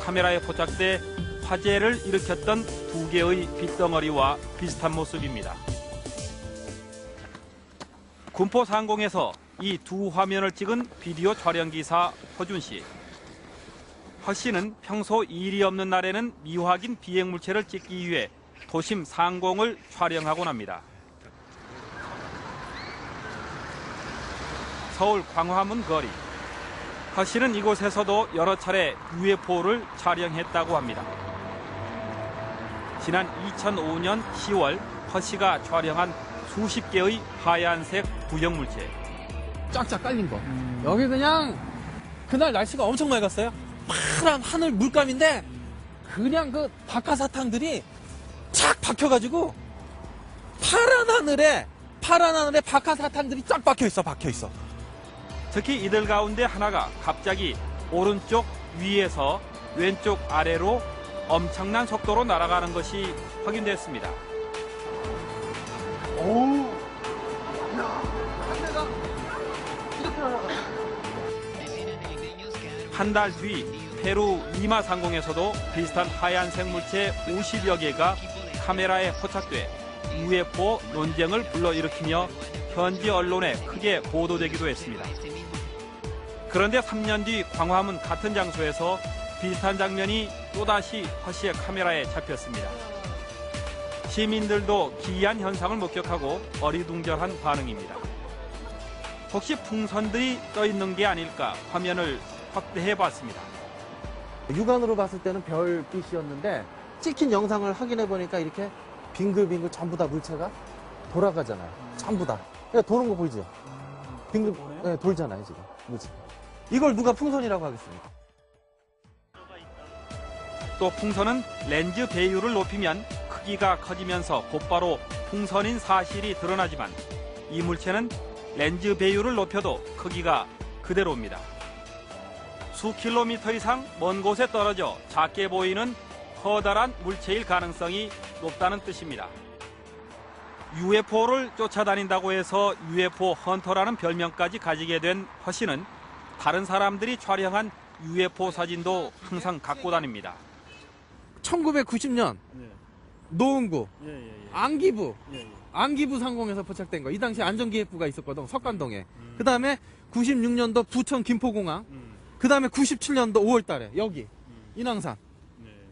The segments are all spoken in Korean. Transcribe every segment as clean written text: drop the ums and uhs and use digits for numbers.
카메라에 포착돼 화재를 일으켰던 두 개의 빗덩어리와 비슷한 모습입니다. 군포 상공에서 이 두 화면을 찍은 비디오 촬영기사 허준 씨. 허 씨는 평소 일이 없는 날에는 미확인 비행물체를 찍기 위해 도심 상공을 촬영하곤 합니다. 서울 광화문 거리. 허 씨는 이곳에서도 여러 차례 UFO를 촬영했다고 합니다. 지난 2005년 10월 허 씨가 촬영한 수십 개의 하얀색 구형물체. 쫙쫙 깔린 거. 여기 그냥 그날 날씨가 엄청 맑았어요. 파란 하늘 물감인데 그냥 그 박하사탕들이 착 박혀가지고 파란 하늘에 박하사탕들이 쫙 박혀 있어. 특히 이들 가운데 하나가 갑자기 오른쪽 위에서 왼쪽 아래로 엄청난 속도로 날아가는 것이 확인됐습니다. 한 달 뒤 페루 리마 상공에서도 비슷한 하얀색 물체 50여 개가 카메라에 포착돼 UFO 논쟁을 불러일으키며 현지 언론에 크게 보도되기도 했습니다. 그런데 3년 뒤 광화문 같은 장소에서 비슷한 장면이 또다시 허 씨의 카메라에 잡혔습니다. 시민들도 기이한 현상을 목격하고 어리둥절한 반응입니다. 혹시 풍선들이 떠 있는 게 아닐까 화면을 확대해봤습니다. 육안으로 봤을 때는 별빛이었는데 찍힌 영상을 확인해 보니까 이렇게 빙글빙글 전부 다 물체가 돌아가잖아요. 전부 다. 그러니까 도는 거 보이죠? 빙글 네, 돌잖아요 지금. 물체. 이걸 누가 풍선이라고 하겠습니까? 또 풍선은 렌즈 배율을 높이면 크기가 커지면서 곧바로 풍선인 사실이 드러나지만 이 물체는 렌즈 배율을 높여도 크기가 그대로입니다. 수 킬로미터 이상 먼 곳에 떨어져 작게 보이는 커다란 물체일 가능성이 높다는 뜻입니다. UFO를 쫓아다닌다고 해서 UFO 헌터라는 별명까지 가지게 된 허 씨는 다른 사람들이 촬영한 UFO 사진도 항상 갖고 다닙니다. 1990년 노은구 안기부 상공에서 포착된 거. 이 당시 안전기획부가 있었거든, 석관동에. 그 다음에 96년도 부천 김포공항. 그 다음에 97년도 5월 달에 여기 인왕산.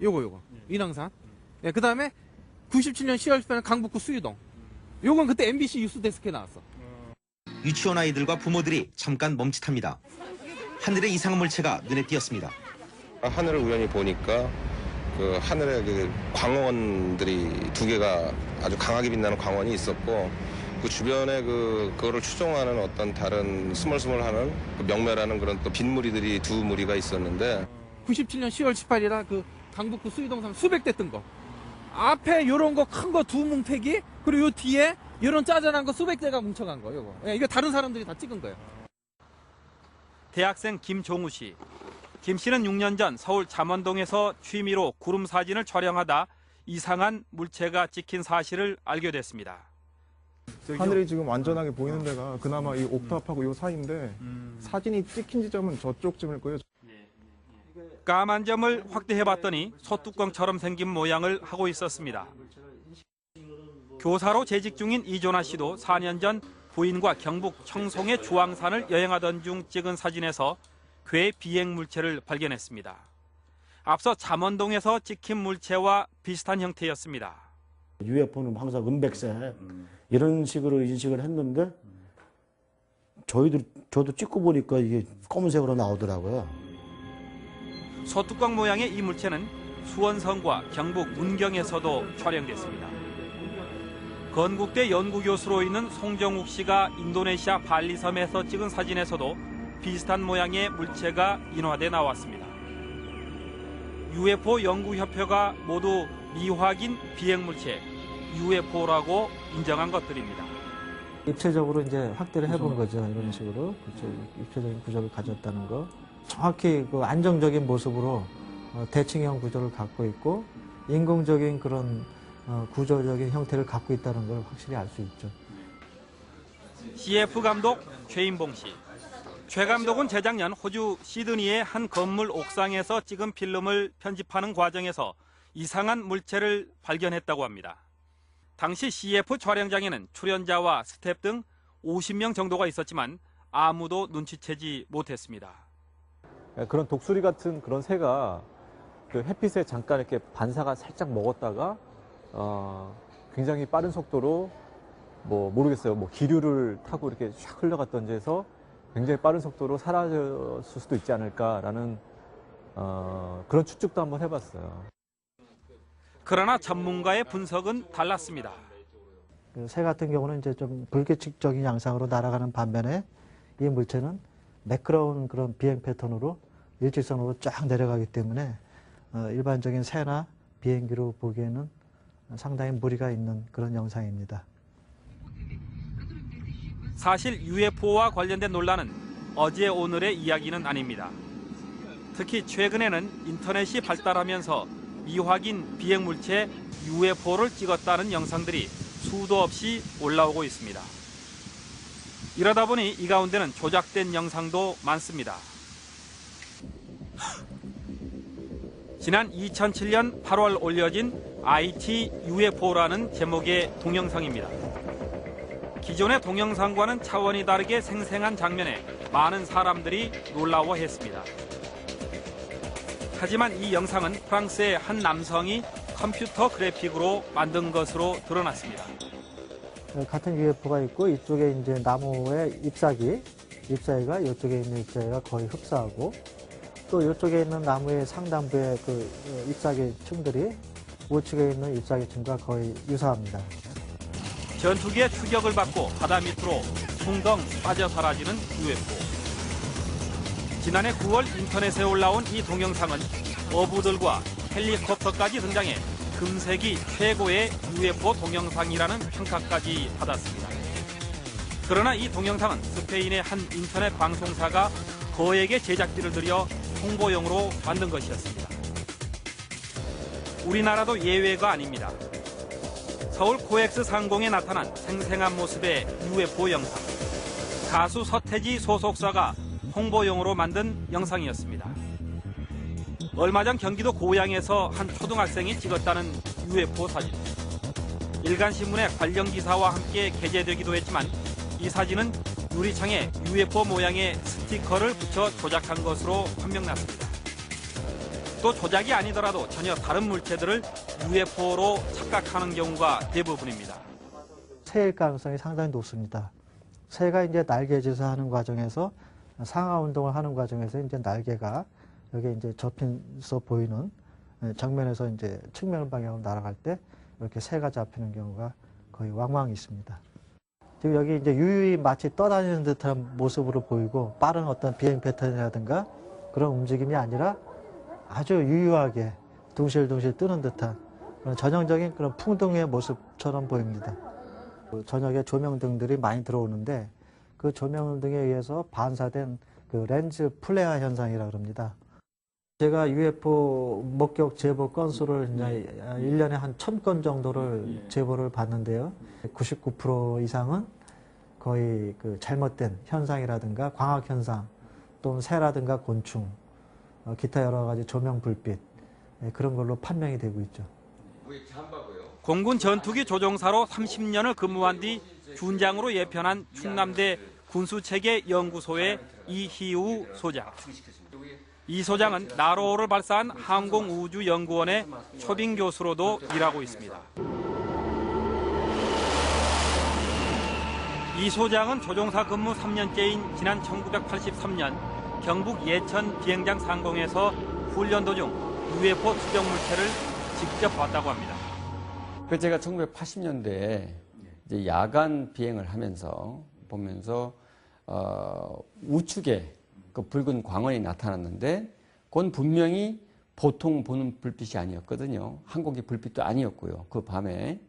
요거 인왕산. 예, 그 다음에 97년 10월 10일 강북구 수유동. 요건 그때 MBC 뉴스데스크에 나왔어. 유치원 아이들과 부모들이 잠깐 멈칫합니다. 하늘의 이상한 물체가 눈에 띄었습니다. 하늘을 우연히 보니까 그 하늘에 그 광원들이 두 개가 아주 강하게 빛나는 광원이 있었고 그 주변에 그거를 추종하는 어떤 다른 스멀스멀하는 그 명매라는 그런 또 빗무리들이 두 무리가 있었는데 97년 10월 18일에 그 강북구 수유동상 수백 대 뜬 거. 앞에 요런 거 큰 거 두 뭉태기 그리고 요 뒤에 요런 짜잘한 거 수백 대가 뭉쳐간 거. 요거. 예, 이거 다른 사람들이 다 찍은 거예요. 대학생 김종우 씨. 김 씨는 6년 전 서울 잠원동에서 취미로 구름 사진을 촬영하다 이상한 물체가 찍힌 사실을 알게 됐습니다. 하늘이 지금 완전하게 보이는 데가 그나마 이 옥탑하고 이 사이인데 사진이 찍힌 지점은 저쪽쯤일 거예요. 까만 점을 확대해봤더니 소뚜껑처럼 생긴 모양을 하고 있었습니다. 교사로 재직 중인 이조나 씨도 4년 전 부인과 경북 청송의 주황산을 여행하던 중 찍은 사진에서 괴 비행 물체를 발견했습니다. 앞서 잠원동에서 찍힌 물체와 비슷한 형태였습니다. UFO는 항상 은백색 이런 식으로 인식을 했는데 저도 찍고 보니까 이게 검은색으로 나오더라고요. 소뚜껑 모양의 이 물체는 수원성과 경북 문경에서도 촬영됐습니다. 건국대 연구교수로 있는 송정욱 씨가 인도네시아 발리섬에서 찍은 사진에서도 비슷한 모양의 물체가 인화돼 나왔습니다. UFO 연구협회가 모두 미확인 비행물체 UFO라고 인정한 것들입니다. 입체적으로 이제 확대를 해본 거죠. 이런 식으로 입체적인 구조를 가졌다는 거. 정확히 그 안정적인 모습으로 대칭형 구조를 갖고 있고 인공적인 그런 구조적인 형태를 갖고 있다는 걸 확실히 알 수 있죠. CF 감독 최인봉 씨. 최 감독은 재작년 호주 시드니의 한 건물 옥상에서 찍은 필름을 편집하는 과정에서 이상한 물체를 발견했다고 합니다. 당시 CF 촬영장에는 출연자와 스태프 등 50명 정도가 있었지만 아무도 눈치채지 못했습니다. 그런 독수리 같은 그런 새가 그 햇빛에 잠깐 이렇게 반사가 살짝 먹었다가 굉장히 빠른 속도로 모르겠어요. 기류를 타고 이렇게 샥 흘러갔던지 해서 굉장히 빠른 속도로 사라졌을 수도 있지 않을까라는 그런 추측도 한번 해봤어요. 그러나 전문가의 분석은 달랐습니다. 그 새 같은 경우는 이제 좀 불규칙적인 양상으로 날아가는 반면에 이 물체는 매끄러운 그런 비행 패턴으로 일직선으로 쫙 내려가기 때문에 일반적인 새나 비행기로 보기에는 상당히 무리가 있는 그런 영상입니다. 사실 UFO와 관련된 논란은 어제 오늘의 이야기는 아닙니다. 특히 최근에는 인터넷이 발달하면서 미확인 비행물체 UFO를 찍었다는 영상들이 수도 없이 올라오고 있습니다. 이러다 보니 이 가운데는 조작된 영상도 많습니다. 지난 2007년 8월 올려진 IT UFO라는 제목의 동영상입니다. 기존의 동영상과는 차원이 다르게 생생한 장면에 많은 사람들이 놀라워했습니다. 하지만 이 영상은 프랑스의 한 남성이 컴퓨터 그래픽으로 만든 것으로 드러났습니다. 같은 UFO가 있고 이쪽에 이제 나무의 잎사귀가 이쪽에 있는 잎사귀가 거의 흡사하고 또 이쪽에 있는 나무의 상단부의 그 잎사귀 층들이 우측에 있는 잎사귀 층과 거의 유사합니다. 전투기의 추격을 받고 바다 밑으로 숭덩 빠져 사라지는 UFO. 지난해 9월 인터넷에 올라온 이 동영상은 어부들과 헬리콥터까지 등장해 금세기 최고의 UFO 동영상이라는 평가까지 받았습니다. 그러나 이 동영상은 스페인의 한 인터넷 방송사가 거액의 제작비를 들여 홍보용으로 만든 것이었습니다. 우리나라도 예외가 아닙니다. 서울 코엑스 상공에 나타난 생생한 모습의 UFO 영상. 가수 서태지 소속사가 홍보용으로 만든 영상이었습니다. 얼마 전 경기도 고양에서 한 초등학생이 찍었다는 UFO 사진. 일간신문의 관련 기사와 함께 게재되기도 했지만 이 사진은 유리창에 UFO 모양의 스티커를 붙여 조작한 것으로 판명났습니다. 또 조작이 아니더라도 전혀 다른 물체들을 UFO로 착각하는 경우가 대부분입니다. 새일 가능성이 상당히 높습니다. 새가 이제 날개짓을 하는 과정에서 상하 운동을 하는 과정에서 이제 날개가 여기 이제 접혀서 보이는 정면에서 이제 측면 방향으로 날아갈 때 이렇게 새가 잡히는 경우가 거의 왕왕 있습니다. 지금 여기 이제 유유히 마치 떠다니는 듯한 모습으로 보이고 빠른 어떤 비행 패턴이라든가 그런 움직임이 아니라 아주 유유하게 둥실둥실 뜨는 듯한 그런 전형적인 그런 풍등의 모습처럼 보입니다. 저녁에 조명등들이 많이 들어오는데 그 조명등에 의해서 반사된 그 렌즈 플레어 현상이라고 합니다. 제가 UFO 목격 제보 건수를 이제 1년에 한 1000건 정도를 제보를 받는데요. 99% 이상은 거의 그 잘못된 현상이라든가 광학 현상 또는 새라든가 곤충, 기타 여러 가지 조명 불빛 그런 걸로 판명이 되고 있죠. 공군 전투기 조종사로 30년을 근무한 뒤 준장으로 예편한 충남대 군수체계 연구소의 이희우 소장. 이 소장은 나로호를 발사한 항공우주연구원의 초빙 교수로도 일하고 있습니다. 이 소장은 조종사 근무 3년째인 지난 1983년 경북 예천 비행장 상공에서 훈련 도중 UFO 추적 물체를 직접 봤다고 합니다. 제가 1980년대에 이제 야간 비행을 하면서 보면서 우측에 그 붉은 광원이 나타났는데 그건 분명히 보통 보는 불빛이 아니었거든요. 한국의 불빛도 아니었고요. 그 밤에.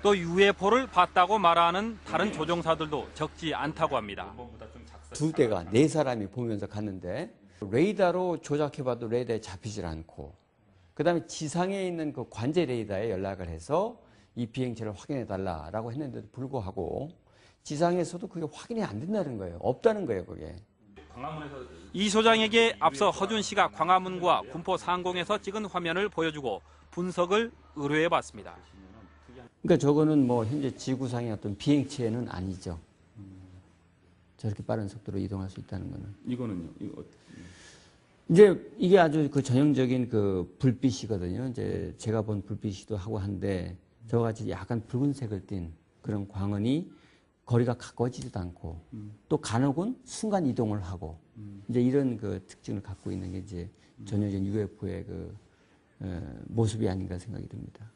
또 UFO를 봤다고 말하는 다른 조종사들도 적지 않다고 합니다. 두 대가 4사람이 보면서 갔는데 레이더로 조작해봐도 레이더에 잡히질 않고 그다음에 지상에 있는 그 관제 레이더에 연락을 해서 이 비행체를 확인해달라라고 했는데도 불구하고 지상에서도 그게 확인이 안 된다는 거예요. 없다는 거예요, 그게. 이 소장에게 앞서 허준 씨가 광화문과 군포 상공에서 찍은 화면을 보여주고 분석을 의뢰해봤습니다. 그러니까 저거는 뭐 현재 지구상의 어떤 비행체는 아니죠. 저렇게 빠른 속도로 이동할 수 있다는 거는. 이거는요? 이제 이게 아주 그 전형적인 그 불빛이거든요. 이제 제가 본 불빛이기도 하고 한데 저와 같이 약간 붉은색을 띤 그런 광원이 거리가 가까워지지도 않고 또 간혹은 순간 이동을 하고 이제 이런 그 특징을 갖고 있는 게 이제 전형적인 UFO의 그 모습이 아닌가 생각이 듭니다.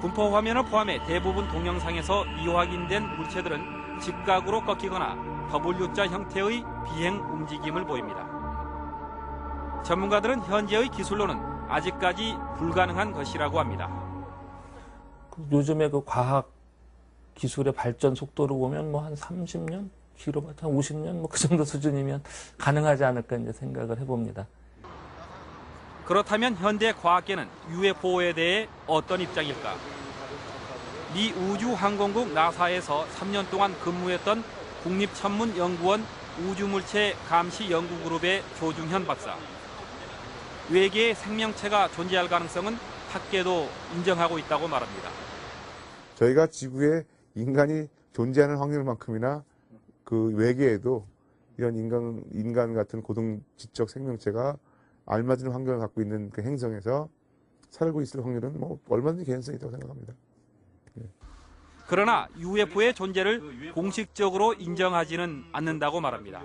군포 화면을 포함해 대부분 동영상에서 이확인된 물체들은 직각으로 꺾이거나 W자 형태의 비행 움직임을 보입니다. 전문가들은 현재의 기술로는 아직까지 불가능한 것이라고 합니다. 요즘에 그 과학 기술의 발전 속도로 보면 뭐 한 30년, 길어봤자 한 50년 뭐 그 정도 수준이면 가능하지 않을까 이제 생각을 해봅니다. 그렇다면 현대 과학계는 UFO에 대해 어떤 입장일까? 미 우주항공국 나사에서 3년 동안 근무했던 국립천문연구원 우주물체 감시연구그룹의 조중현 박사. 외계의 생명체가 존재할 가능성은 학계도 인정하고 있다고 말합니다. 저희가 지구에 인간이 존재하는 확률만큼이나 그 외계에도 이런 인간 같은 고등지적 생명체가 알맞은 환경을 갖고 있는 그 행성에서 살고 있을 확률은 뭐 얼마든지 개연성이 있다고 생각합니다. 그러나 UFO의 존재를 공식적으로 인정하지는 않는다고 말합니다.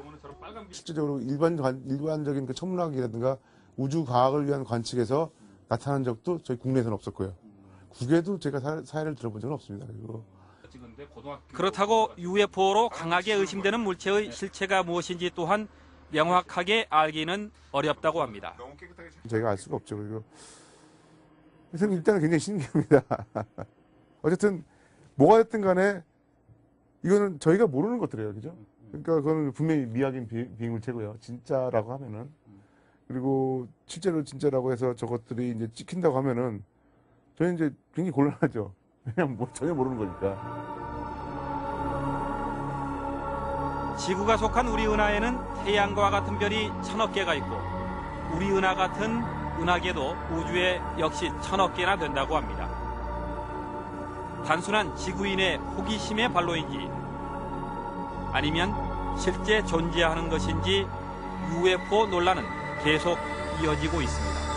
실질적으로 일반적인 그 천문학이라든가 우주 과학을 위한 관측에서 나타난 적도 저희 국내에서는 없었고요. 국외도 제가 사례를 들어본 적은 없습니다. 그리고 그렇다고 UFO로 강하게 의심되는 물체의 실체가 무엇인지 또한 명확하게 알기는 어렵다고 합니다. 저희가 알 수가 없죠. 그리고 일단은 굉장히 신기합니다. 어쨌든 뭐가 됐든 간에 이거는 저희가 모르는 것들이에요. 그죠? 그러니까 그거는 분명히 미확인 비행물체고요. 진짜라고 하면은. 그리고 실제로 진짜라고 해서 저것들이 이제 찍힌다고 하면은 저희는 이제 굉장히 곤란하죠. 왜냐면 전혀 모르는 거니까. 지구가 속한 우리 은하에는 태양과 같은 별이 1000억 개가 있고 우리 은하 같은 은하계도 우주에 역시 1000억 개나 된다고 합니다. 단순한 지구인의 호기심의 발로인지 아니면 실제 존재하는 것인지 UFO 논란은 계속 이어지고 있습니다.